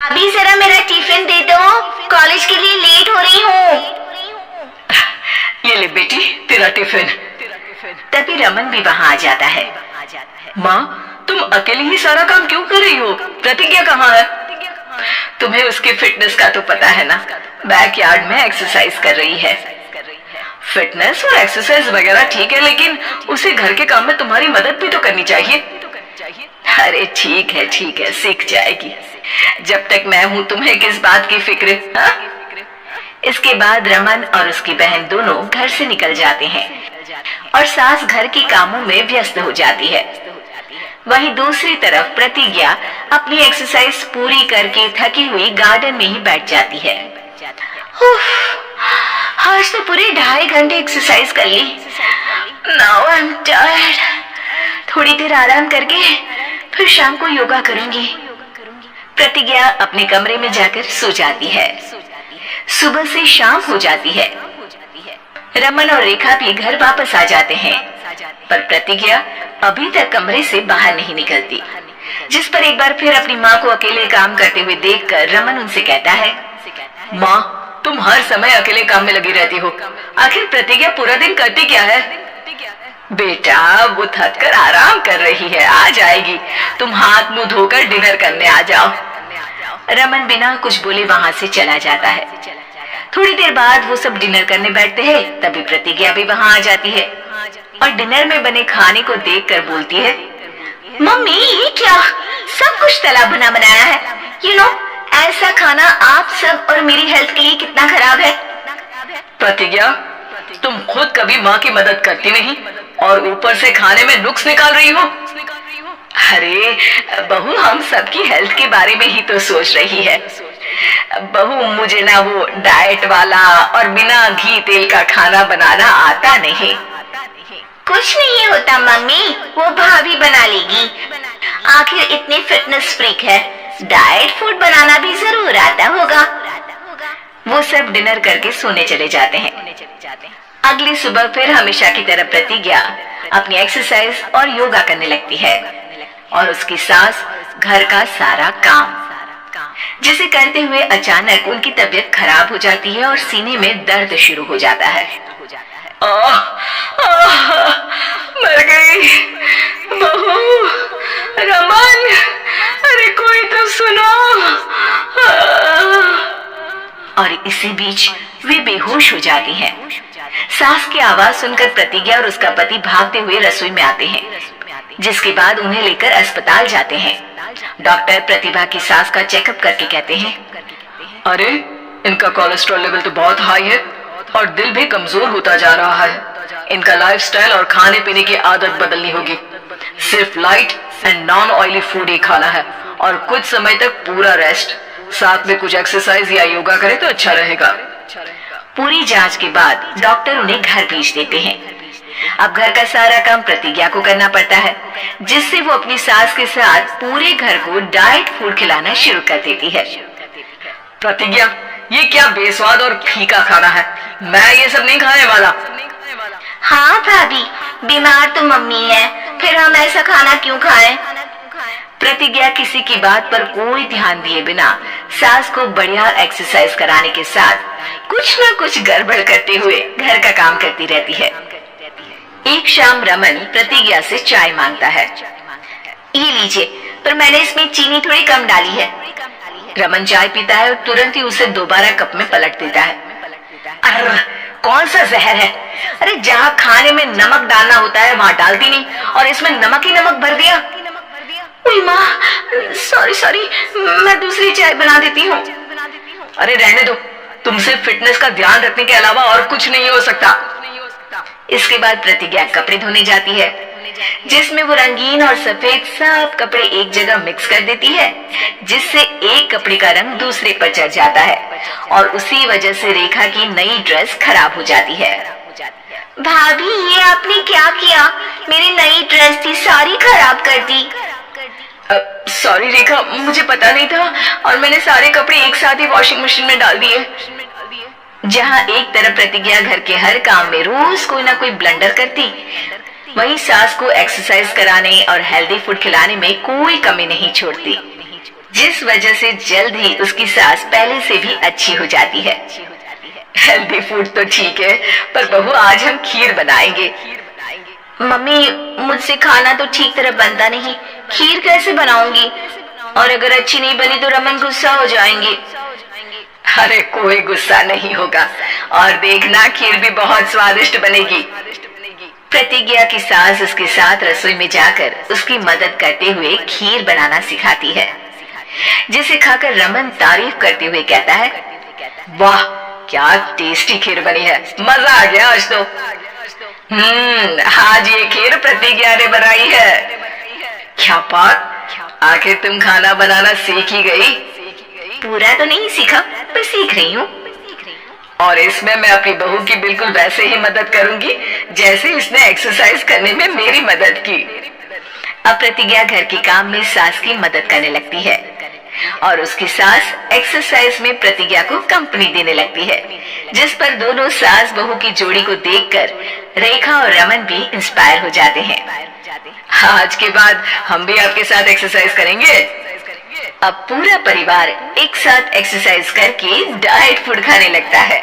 अभी जरा मेरा टिफिन दे दो, कॉलेज के लिए लेट हो रही हूँ। ये ले बेटी तेरा टिफिन। तभी रमन भी वहाँ आ जाता है। माँ तुम अकेले ही सारा काम क्यों कर रही हो? प्रतिज्ञा कहाँ है? तुम्हें उसकी फिटनेस का तो पता है ना, बैकयार्ड में एक्सरसाइज कर रही है। फिटनेस और एक्सरसाइज वगैरह ठीक है, लेकिन उसे घर के काम में तुम्हारी मदद भी तो करनी चाहिए। अरे ठीक है सीख जाएगी। जब तक मैं हूँ तुम्हें किस बात की फिक्र? हाँ? इसके बाद रमन और उसकी बहन दोनों घर से निकल जाते हैं और सास घर के कामों में व्यस्त हो जाती है। वहीं दूसरी तरफ प्रतिज्ञा अपनी एक्सरसाइज पूरी करके थकी हुई गार्डन में ही बैठ जाती है। आज तो पूरे 2.5 घंटे एक्सरसाइज कर ली। Now I am tired. थोड़ी देर आराम करके फिर शाम को योगा करूंगी। प्रतिज्ञा अपने कमरे में जाकर सो जाती है। सुबह से शाम हो जाती है। रमन और रेखा भी घर वापस आ जाते हैं, पर प्रतिज्ञा अभी तक कमरे से बाहर नहीं निकलती, जिस पर एक बार फिर अपनी माँ को अकेले काम करते हुए देखकर रमन उनसे कहता है, माँ तुम हर समय अकेले काम में लगी रहती हो, आखिर प्रतिज्ञा पूरा दिन करती क्या है? बेटा वो थक कर आराम कर रही है, आ जाएगी। तुम हाथ मुंह धोकर डिनर करने आ जाओ। रमन बिना कुछ बोले वहाँ से चला जाता है। थोड़ी देर बाद वो सब डिनर करने बैठते हैं। तभी प्रतिज्ञा भी वहाँ आ जाती है और डिनर में बने खाने को देखकर बोलती है, मम्मी ये क्या, सब कुछ तला भुना बनाया है। यू नो ऐसा खाना आप सब और मेरी हेल्थ के लिए कितना खराब है। प्रतिज्ञा तुम खुद कभी माँ की मदद करती नहीं और ऊपर से खाने में नुक्स निकाल रही हो। अरे बहू हम सबकी हेल्थ के बारे में ही तो सोच रही है। बहू मुझे ना वो डाइट वाला और बिना घी तेल का खाना बनाना आता नहीं। कुछ नहीं होता मम्मी, वो भाभी बना लेगी। आखिर इतनी फिटनेस फ्रीक है, डाइट फूड बनाना भी जरूर आता होगा। वो सब डिनर करके सोने चले जाते हैं। अगली सुबह फिर हमेशा की तरह प्रतिज्ञा अपनी एक्सरसाइज और योगा करने लगती है और उसकी सास घर का सारा काम, जिसे करते हुए अचानक उनकी तबीयत खराब हो जाती है और सीने में दर्द शुरू हो जाता है। मर गई बहू। रमन अरे कोई तो सुनो। और इसी बीच वे बेहोश हो जाती हैं। सास की आवाज सुनकर प्रतिज्ञा और उसका पति भागते हुए रसोई में आते हैं, जिसके बाद उन्हें लेकर अस्पताल जाते हैं। डॉक्टर प्रतिभा की सास का चेकअप करके कहते हैं, अरे इनका कोलेस्ट्रॉल लेवल तो बहुत हाई है और दिल भी कमजोर होता जा रहा है। इनका लाइफस्टाइल और खाने पीने की आदत बदलनी होगी। सिर्फ light and non oily food ही खाना है और कुछ समय तक पूरा रेस्ट, साथ में कुछ एक्सरसाइज या योगा करे तो अच्छा रहेगा। पूरी जांच के बाद डॉक्टर उन्हें घर भेज देते हैं। अब घर का सारा काम प्रतिज्ञा को करना पड़ता है, जिससे वो अपनी सास के साथ पूरे घर को डाइट फूड खिलाना शुरू कर देती है। प्रतिज्ञा ये क्या बेस्वाद और फीका खाना है, मैं ये सब नहीं खाने वाला। हाँ भाभी, बीमार तो मम्मी है, फिर हम ऐसा खाना क्यों खाएं? प्रतिज्ञा किसी की बात पर कोई ध्यान दिए बिना सास को बढ़िया एक्सरसाइज कराने के साथ कुछ न कुछ गड़बड़ करते हुए घर का काम करती रहती है। एक शाम रमन प्रतिज्ञा से चाय मांगता है। ये लीजिए, पर मैंने इसमें चीनी थोड़ी कम डाली है। रमन चाय पीता है और तुरंत ही उसे दोबारा कप में पलट देता है। अरे कौन सा जहर है? अरे जहाँ खाने में नमक डालना होता है वहाँ डालती नहीं और इसमें नमक ही नमक भर दिया। माँ सॉरी, मैं दूसरी चाय बना देती हूँ। अरे रहने दो, तुमसे फिटनेस का ध्यान रखने के अलावा और कुछ नहीं हो सकता। इसके बाद प्रतिज्ञा कपड़े धोने जाती है, जिसमें वो रंगीन और सफेद सब कपड़े एक जगह मिक्स कर देती है, जिससे एक कपड़े का रंग दूसरे पर चढ़ जाता है और उसी वजह से रेखा की नई ड्रेस खराब हो जाती है। भाभी ये आपने क्या किया? मेरी नई ड्रेस थी, सारी खराब कर दी। सॉरी रेखा, मुझे पता नहीं था और मैंने सारे कपड़े एक साथ ही वॉशिंग मशीन में डाल दिए। जहाँ एक तरफ प्रतिज्ञा घर के हर काम में रोज कोई ना कोई ब्लंडर करती, वहीं सास को एक्सरसाइज कराने और हेल्दी फूड खिलाने में कोई कमी नहीं छोड़ती, जिस वजह से जल्द ही उसकी सांस पहले से भी अच्छी हो जाती है। हेल्दी फूड तो ठीक है, पर बहू आज हम खीर बनाएंगे। मम्मी, मुझसे खाना तो ठीक तरह बनता नहीं, खीर कैसे बनाऊंगी? और अगर अच्छी नहीं बनी तो रमन गुस्सा हो जाएंगे। अरे कोई गुस्सा नहीं होगा, और देखना खीर भी बहुत स्वादिष्ट बनेगी। प्रतिज्ञा की सास उसके साथ रसोई में जाकर उसकी मदद करते हुए खीर बनाना सिखाती है, जिसे खाकर रमन तारीफ करते हुए कहता है, वाह क्या टेस्टी खीर बनी है, मजा आ गया आज तो। आज ये खीर प्रतिज्ञा ने बनाई है। क्या बात, आखिर तुम खाना बनाना सीख ही गई? पूरा तो नहीं सीखा, पर सीख रही हूँ। और इसमें मैं अपनी बहू की बिल्कुल वैसे ही मदद करूंगी जैसे इसने एक्सरसाइज करने में मेरी मदद की। अब प्रतिज्ञा घर के काम में सास की मदद करने लगती है और उसकी सास एक्सरसाइज में प्रतिज्ञा को कंपनी देने लगती है, जिस पर दोनों सास बहू की जोड़ी को देखकर रेखा और रमन भी इंस्पायर हो जाते हैं। आज के बाद हम भी आपके साथ एक्सरसाइज करेंगे। अब पूरा परिवार एक साथ एक्सरसाइज करके डाइट फूड खाने लगता है।